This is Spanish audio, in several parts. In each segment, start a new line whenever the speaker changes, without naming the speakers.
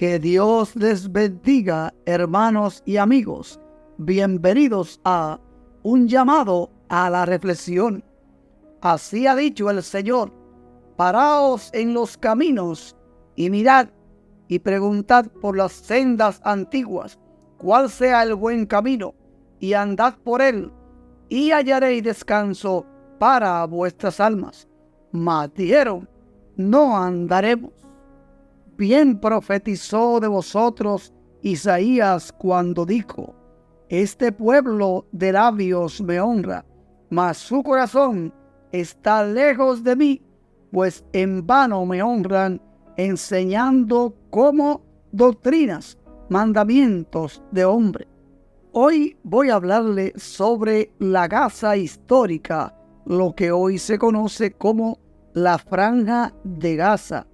Que Dios les bendiga, hermanos y amigos. Bienvenidos a un llamado a la reflexión. Así ha dicho el Señor: paraos en los caminos y mirad y preguntad por las sendas antiguas cuál sea el buen camino, y andad por él, y hallaréis descanso para vuestras almas. Mas dijeron: no andaremos. Bien profetizó de vosotros Isaías cuando dijo: este pueblo de labios me honra, mas su corazón está lejos de mí, pues en vano me honran, enseñando como doctrinas mandamientos de hombre. Hoy voy a hablarle sobre la Gaza histórica, lo que hoy se conoce como la Franja de Gaza.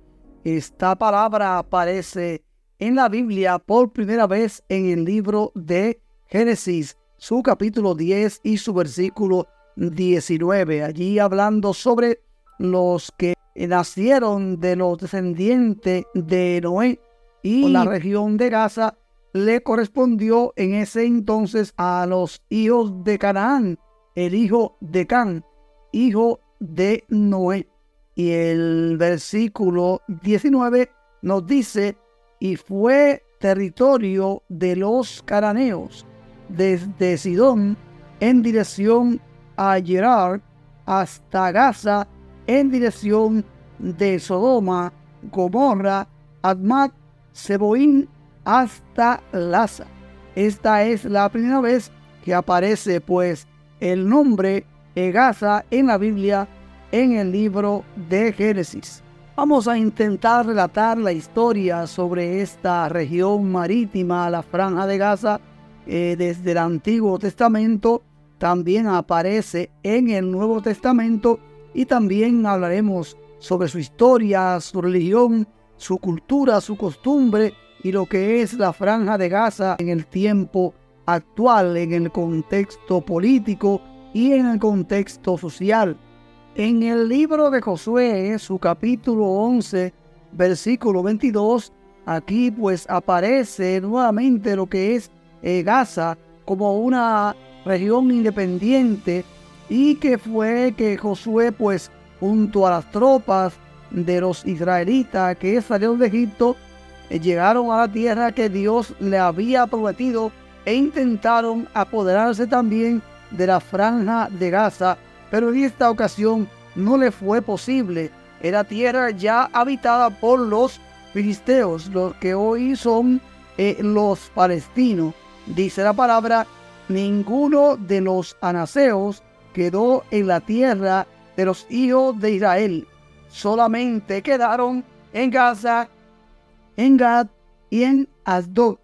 Esta palabra aparece en la Biblia por primera vez en el libro de Génesis, su capítulo 10 y su versículo 19. Allí hablando sobre los que nacieron de los descendientes de Noé, y la región de Gaza le correspondió en ese entonces a los hijos de Canaán, el hijo de Can, hijo de Noé. Y el versículo 19 nos dice: y fue territorio de los cananeos desde Sidón en dirección a Gerar hasta Gaza en dirección de Sodoma, Gomorra, Admat, Seboín hasta Laza. Esta es la primera vez que aparece pues el nombre Gaza en la Biblia, en el libro de Génesis. Vamos a intentar relatar la historia sobre esta región marítima, la Franja de Gaza, desde el Antiguo Testamento. También aparece en el Nuevo Testamento, y también hablaremos sobre su historia, su religión, su cultura, su costumbre y lo que es la Franja de Gaza en el tiempo actual, en el contexto político y en el contexto social. En el libro de Josué, su capítulo 11, versículo 22, aquí pues aparece nuevamente lo que es Gaza como una región independiente, y que fue que Josué pues junto a las tropas de los israelitas que salieron de Egipto llegaron a la tierra que Dios le había prometido, e intentaron apoderarse también de la Franja de Gaza, pero en esta ocasión no le fue posible. Era tierra ya habitada por los filisteos, los que hoy son los palestinos. Dice la palabra: ninguno de los anaseos quedó en la tierra de los hijos de Israel, solamente quedaron en Gaza, en Gad y en Asdod.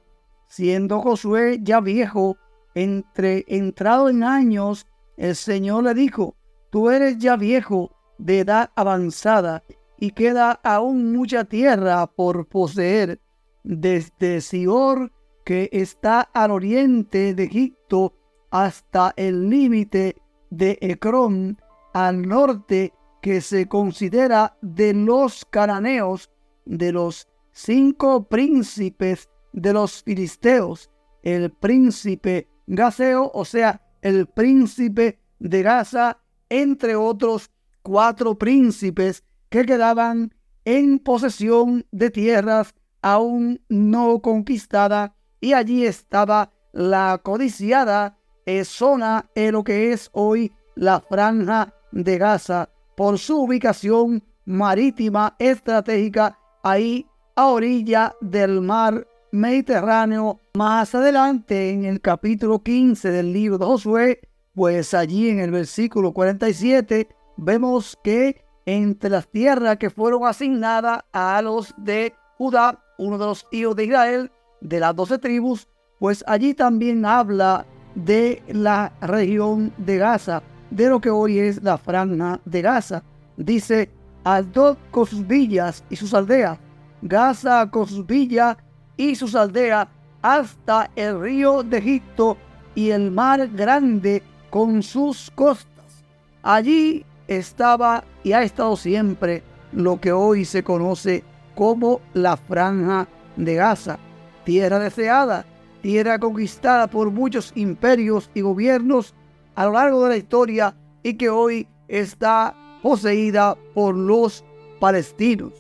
Siendo Josué ya viejo, entrado en años, el Señor le dijo: tú eres ya viejo, de edad avanzada, y queda aún mucha tierra por poseer, desde Sior, que está al oriente de Egipto, hasta el límite de Ecrón, al norte, que se considera de los cananeos, de los 5 príncipes de los filisteos, el príncipe gaseo, o sea, el príncipe de Gaza, entre otros 4 príncipes que quedaban en posesión de tierras aún no conquistadas, y allí estaba la codiciada zona en lo que es hoy la Franja de Gaza, por su ubicación marítima estratégica ahí a orilla del mar Mediterráneo. Más adelante, en el capítulo 15 del libro de Josué, pues allí en el versículo 47 vemos que entre las tierras que fueron asignadas a los de Judá, uno de los hijos de Israel, de las 12 tribus, pues allí también habla de la región de Gaza, de lo que hoy es la Franja de Gaza. Dice: Asdod con sus villas y sus aldeas, Gaza con sus villas y sus aldeas, hasta el río de Egipto y el mar grande con sus costas. Allí estaba y ha estado siempre lo que hoy se conoce como la Franja de Gaza, tierra deseada, tierra conquistada por muchos imperios y gobiernos a lo largo de la historia y que hoy está poseída por los palestinos.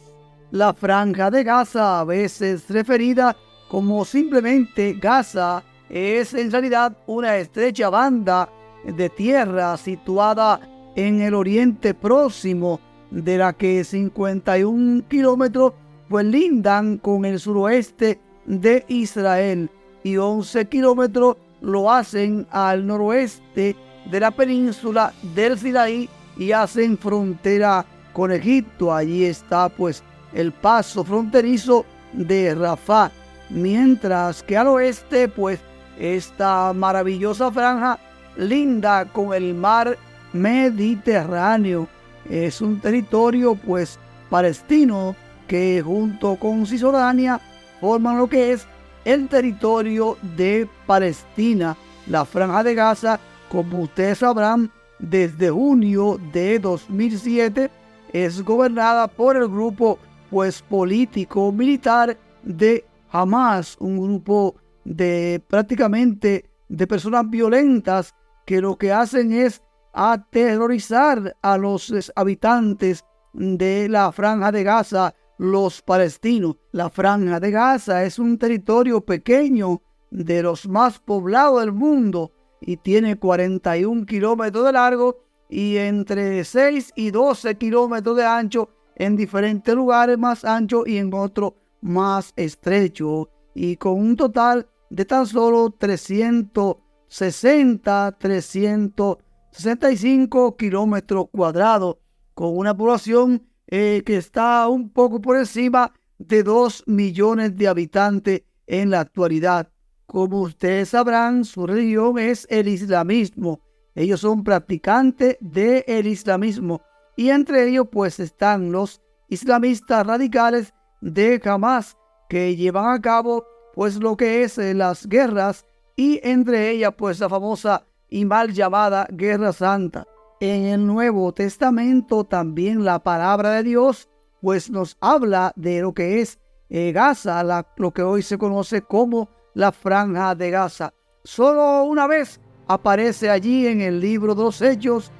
La Franja de Gaza, a veces referida como simplemente Gaza, es en realidad una estrecha banda de tierra situada en el Oriente Próximo, de la que 51 kilómetros pues lindan con el suroeste de Israel y 11 kilómetros lo hacen al noroeste de la península del Sinaí y hacen frontera con Egipto. Allí está pues el paso fronterizo de Rafah, mientras que al oeste pues esta maravillosa franja linda con el mar Mediterráneo. Es un territorio pues palestino que junto con Cisjordania forman lo que es el territorio de Palestina. La Franja de Gaza, como ustedes sabrán, desde junio de 2007 es gobernada por el grupo pues político militar de Hamas, un grupo de prácticamente de personas violentas que lo que hacen es aterrorizar a los habitantes de la Franja de Gaza, los palestinos. La Franja de Gaza es un territorio pequeño, de los más poblados del mundo, y tiene 41 kilómetros de largo y entre 6 y 12 kilómetros de ancho, en diferentes lugares más ancho y en otros más estrecho, y con un total de tan solo 365 kilómetros cuadrados, con una población que está un poco por encima de 2 millones de habitantes en la actualidad. Como ustedes sabrán, su religión es el islamismo. Ellos son practicantes del islamismo y entre ellos pues están los islamistas radicales de Hamas, que llevan a cabo pues lo que es las guerras, y entre ellas pues la famosa y mal llamada Guerra Santa. En el Nuevo Testamento también la palabra de Dios pues nos habla de lo que es Gaza, lo que hoy se conoce como la Franja de Gaza. Solo una vez aparece allí en el libro de los Hechos,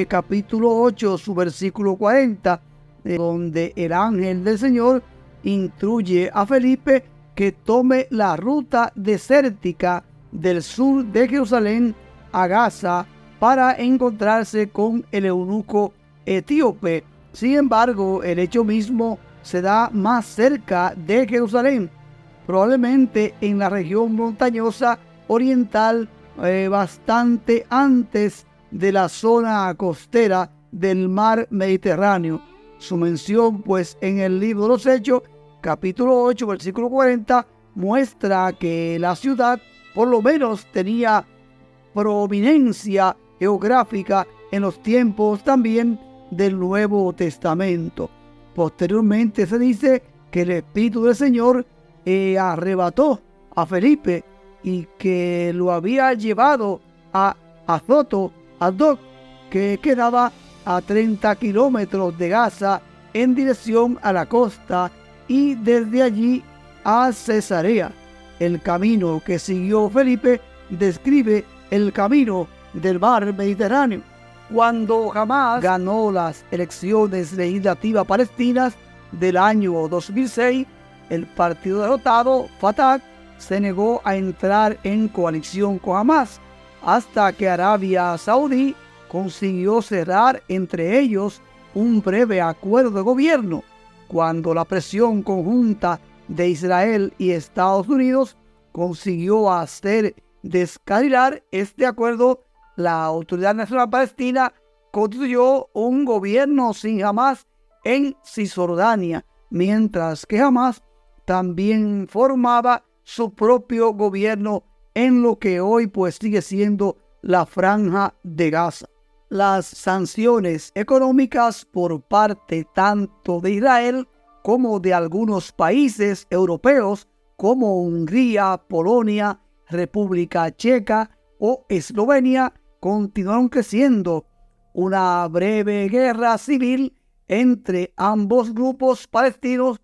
capítulo 8, su versículo 40, donde el ángel del Señor instruye a Felipe que tome la ruta desértica del sur de Jerusalén a Gaza para encontrarse con el eunuco etíope. Sin embargo, el hecho mismo se da más cerca de Jerusalén, probablemente en la región montañosa oriental, bastante antes de la zona costera del mar Mediterráneo. Su mención pues en el libro de los Hechos, capítulo 8, versículo 40, muestra que la ciudad por lo menos tenía prominencia geográfica en los tiempos también del Nuevo Testamento. Posteriormente se dice que el Espíritu del Señor arrebató a Felipe y que lo había llevado a Azoto, Adok, que quedaba a 30 kilómetros de Gaza en dirección a la costa, y desde allí a Cesarea. El camino que siguió Felipe describe el camino del mar Mediterráneo. Cuando Hamas ganó las elecciones legislativas palestinas del año 2006, el partido derrotado, Fatah, se negó a entrar en coalición con Hamas, hasta que Arabia Saudí consiguió cerrar entre ellos un breve acuerdo de gobierno. Cuando la presión conjunta de Israel y Estados Unidos consiguió hacer descarrilar este acuerdo, la Autoridad Nacional Palestina constituyó un gobierno sin Hamas en Cisjordania, mientras que Hamas también formaba su propio gobierno en lo que hoy pues sigue siendo la Franja de Gaza. Las sanciones económicas por parte tanto de Israel como de algunos países europeos como Hungría, Polonia, República Checa o Eslovenia continuaron creciendo. Una breve guerra civil entre ambos grupos palestinos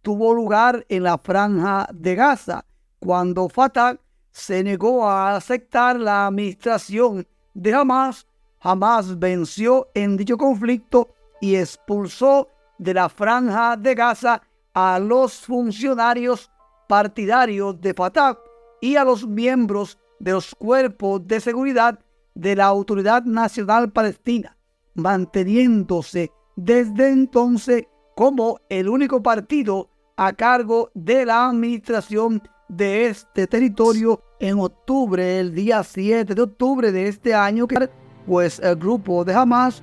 tuvo lugar en la Franja de Gaza, cuando Fatah se negó a aceptar la administración de Hamás. Hamás venció en dicho conflicto y expulsó de la Franja de Gaza a los funcionarios partidarios de Fatah y a los miembros de los cuerpos de seguridad de la Autoridad Nacional Palestina, manteniéndose desde entonces como el único partido a cargo de la administración de este territorio. En octubre, el día 7 de octubre de este año, pues el grupo de Hamás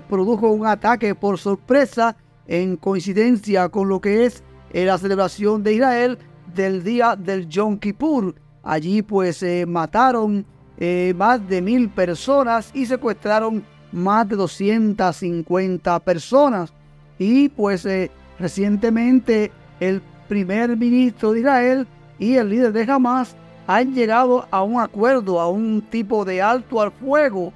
produjo un ataque por sorpresa en coincidencia con lo que es la celebración de Israel del día del Yom Kippur. Allí pues mataron más de 1,000 personas y secuestraron más de 250 personas. Y pues recientemente el primer ministro de Israel y el líder de Hamás han llegado a un acuerdo, a un tipo de alto al fuego,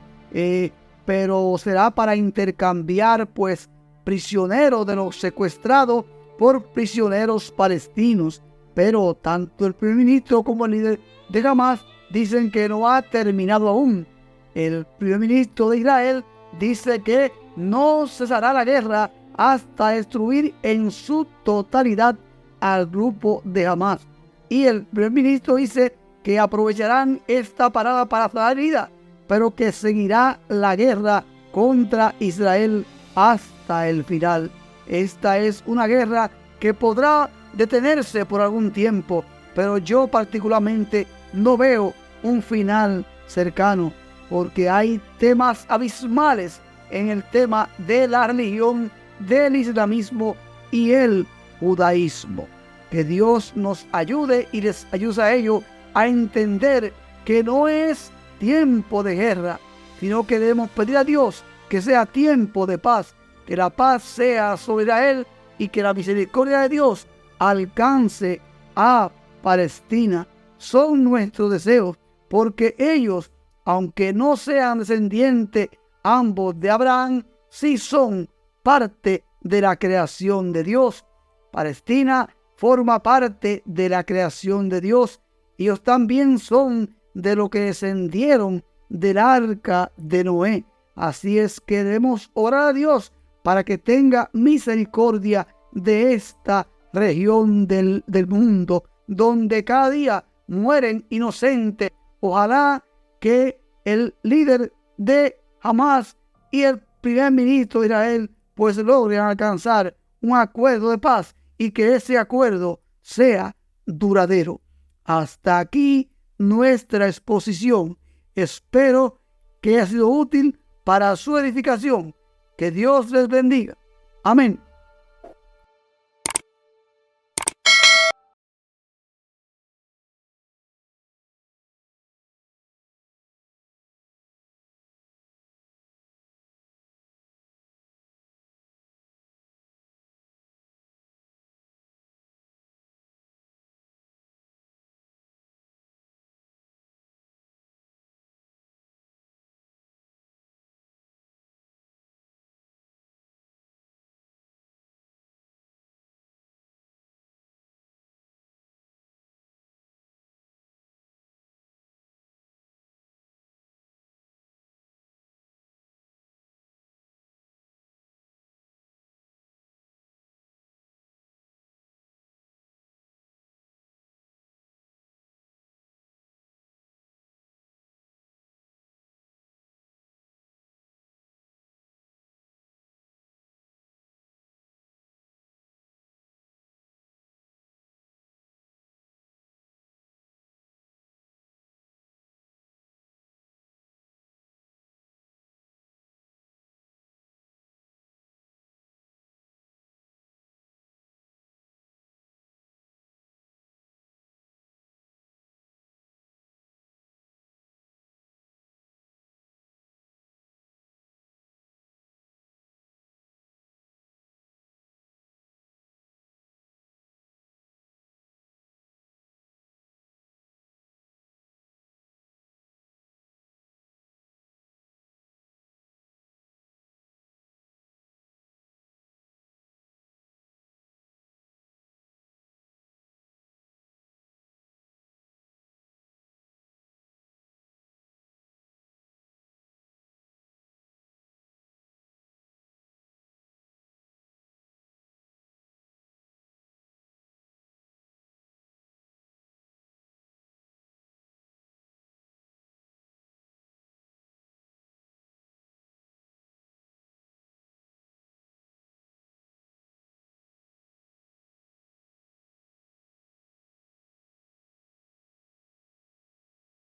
pero será para intercambiar pues prisioneros de los secuestrados por prisioneros palestinos. Pero tanto el primer ministro como el líder de Hamás dicen que no ha terminado aún. El primer ministro de Israel dice que no cesará la guerra hasta destruir en su totalidad al grupo de Hamás. Y el primer ministro dice que aprovecharán esta parada para sanar herida, pero que seguirá la guerra contra Israel hasta el final. Esta es una guerra que podrá detenerse por algún tiempo, pero yo particularmente no veo un final cercano, porque hay temas abismales en el tema de la religión, del islamismo y el judaísmo. Que Dios nos ayude y les ayude a ellos a entender que no es tiempo de guerra, sino que debemos pedir a Dios que sea tiempo de paz, que la paz sea sobre Israel y que la misericordia de Dios alcance a Palestina. Son nuestros deseos, porque ellos, aunque no sean descendientes ambos de Abraham, sí son parte de la creación de Dios. Palestina forma parte de la creación de Dios. Ellos también son de lo que descendieron del arca de Noé. Así es que debemos orar a Dios para que tenga misericordia de esta región del mundo, donde cada día mueren inocentes. Ojalá que el líder de Hamás y el primer ministro de Israel pues logren alcanzar un acuerdo de paz y que ese acuerdo sea duradero. Hasta aquí nuestra exposición. Espero que haya sido útil para su edificación. Que Dios les bendiga. Amén.